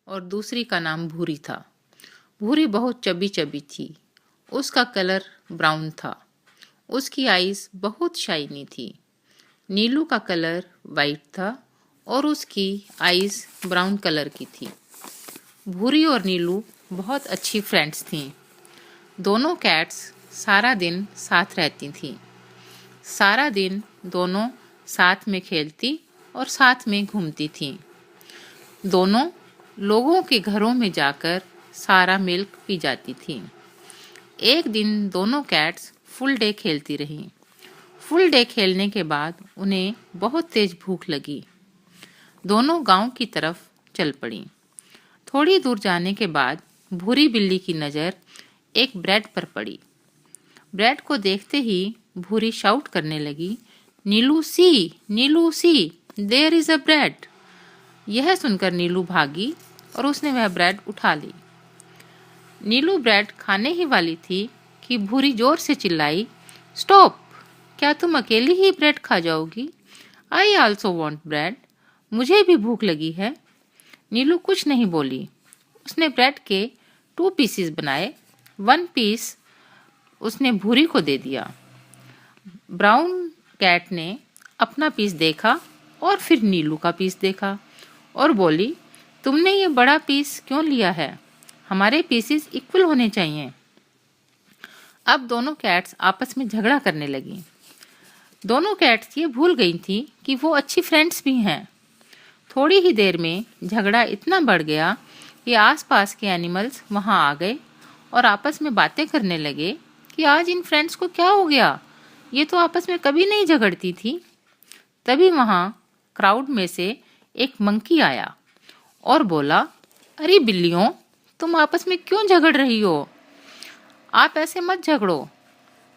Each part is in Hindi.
और दूसरी का नाम भूरी था। भूरी बहुत चबी चबी थी। उसका कलर ब्राउन था। उसकी आईज बहुत शाइनी थी। नीलू का कलर वाइट था और उसकी आईज ब्राउन कलर की थी। भूरी और नीलू बहुत अच्छी फ्रेंड्स थीं। दोनों कैट्स सारा दिन साथ रहती थीं। सारा दिन दोनों साथ में खेलती और साथ में घूमती थीं। दोनों लोगों के घरों में जाकर सारा मिल्क पी जाती थीं। एक दिन दोनों कैट्स फुल डे खेलती रहीं। फुल डे खेलने के बाद उन्हें बहुत तेज भूख लगी। दोनों गांव की तरफ चल पड़ीं। थोड़ी दूर जाने के बाद भूरी बिल्ली की नज़र एक ब्रेड पर पड़ी। ब्रेड को देखते ही भूरी शाउट करने लगी, नीलू सी, देयर इज अ ब्रेड। यह सुनकर नीलू भागी और उसने वह ब्रेड उठा ली। नीलू ब्रेड खाने ही वाली थी कि भूरी जोर से चिल्लाई, स्टॉप! क्या तुम अकेली ही ब्रेड खा जाओगी? I also want bread. मुझे भी भूख लगी है। नीलू कुछ नहीं बोली। उसने ब्रेड के 2 पीसेस बनाए। 1 पीस उसने भूरी को दे दिया। ब्राउन कैट ने अपना पीस देखा और फिर नीलू का पीस देखा और बोली, तुमने ये बड़ा पीस क्यों लिया है? हमारे पीसेस इक्वल होने चाहिए। अब दोनों कैट्स आपस में झगड़ा करने लगी। दोनों कैट्स ये भूल गई थी कि वो अच्छी फ्रेंड्स भी हैं। थोड़ी ही देर में झगड़ा इतना बढ़ गया कि आसपास के एनिमल्स वहाँ आ गए और आपस में बातें करने लगे कि आज इन फ्रेंड्स को क्या हो गया? ये तो आपस में कभी नहीं झगड़ती थी। तभी वहाँ क्राउड में से एक मंकी आया और बोला, अरे बिल्लियों, तुम आपस में क्यों झगड़ रही हो? आप ऐसे मत झगड़ो।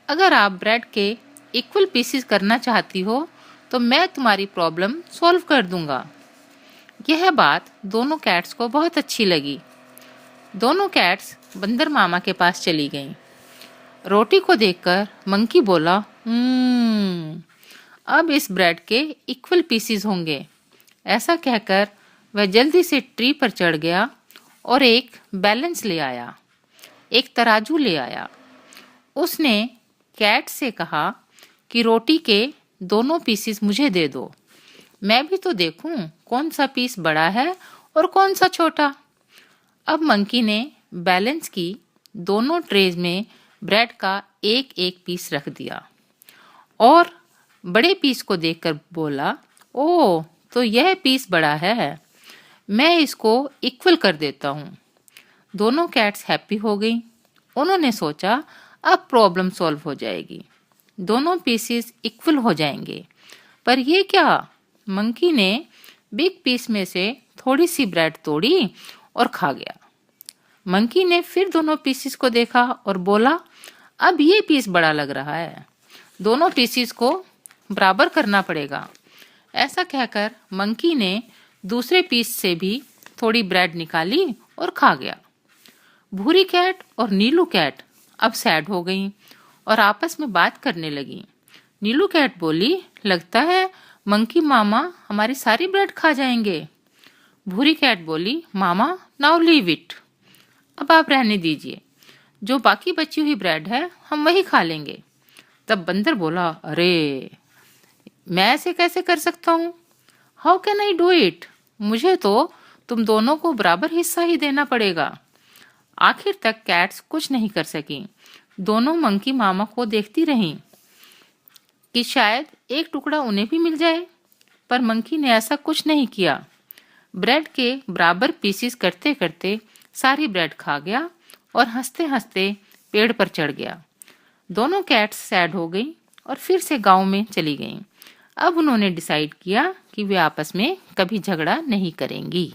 अगर आप ब्रेड के इक्वल पीसेस करना चाहती हो तो मैं तुम्हारी प्रॉब्लम सॉल्व कर दूंगा। यह बात दोनों कैट्स को बहुत अच्छी लगी। दोनों कैट्स बंदर मामा के पास चली गईं। रोटी को देखकर मंकी बोला, अब इस ब्रेड के इक्वल पीसेस होंगे। ऐसा कहकर वह जल्दी से ट्री पर चढ़ गया और एक बैलेंस ले आया, एक तराजू ले आया। उसने कैट से कहा कि रोटी के दोनों पीसेस मुझे दे दो। मैं भी तो देखूं कौन सा पीस बड़ा है और कौन सा छोटा। अब मंकी ने बैलेंस की दोनों ट्रेज में ब्रेड का एक एक पीस रख दिया और बड़े पीस को देखकर बोला, ओह, तो यह पीस बड़ा है, मैं इसको इक्वल कर देता हूँ। दोनों कैट्स हैप्पी हो गई। उन्होंने सोचा अब प्रॉब्लम सॉल्व हो जाएगी, दोनों पीसेस इक्वल हो जाएंगे। पर ये क्या? मंकी ने बिग पीस में से थोड़ी सी ब्रेड तोड़ी और खा गया। मंकी ने फिर दोनों पीसेस को देखा और बोला, अब ये पीस बड़ा लग रहा है, दोनों पीसेस को बराबर करना पड़ेगा। ऐसा कहकर मंकी ने दूसरे पीस से भी थोड़ी ब्रेड निकाली और खा गया। भूरी कैट और नीलू कैट अब सैड हो गईं और आपस में बात करने लगी। नीलू कैट बोली, लगता है मंकी मामा हमारी सारी ब्रेड खा जाएंगे। भूरी कैट बोली, मामा नाउ लीव इट, अब आप रहने दीजिए, जो बाकी बची हुई ब्रेड है हम वही खा लेंगे। तब बंदर बोला, अरे मैं ऐसे कैसे कर सकता हूँ? How can I do it? मुझे तो तुम दोनों को बराबर हिस्सा ही देना पड़ेगा। आखिर तक कैट्स कुछ नहीं कर सकी। दोनों मंकी मामा को देखती रहीं कि शायद एक टुकड़ा उन्हें भी मिल जाए, पर मंकी ने ऐसा कुछ नहीं किया। ब्रेड के बराबर पीसेस करते करते सारी ब्रेड खा गया और हंसते हंसते पेड़ पर चढ़ गया। दोनों कैट्स सैड हो गईं और फिर से गांव में चली गईं। अब उन्होंने डिसाइड किया कि वे आपस में कभी झगड़ा नहीं करेंगी।